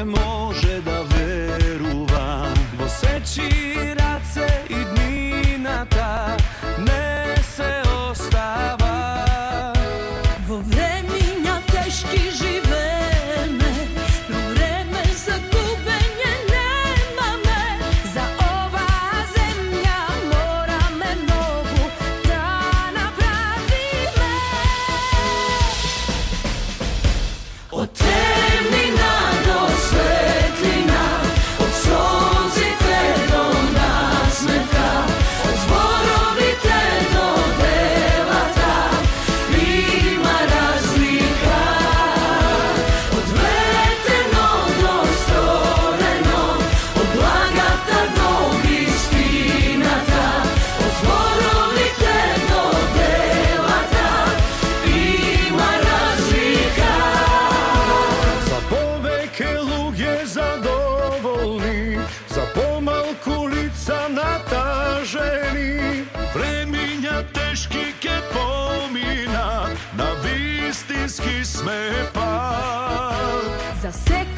Može da veruva vo seći race i dninata ne se ostava vo vreminja teški živeme, no vreme za gubenje nema me. Za ova zemlja mora me mnogo da napravi me. Od temnina do svetlina, od solzi te do nasmeha, od zborovite do devata, ima razlika. Od veternog do stvorenog, od blagata do istinata, od zborovite do devata, ima razlika. Za poveke lug je zadovoljni, za pomalku lica nataženi, vreminja teški ke pomina, na vistinski sme pal. Za sek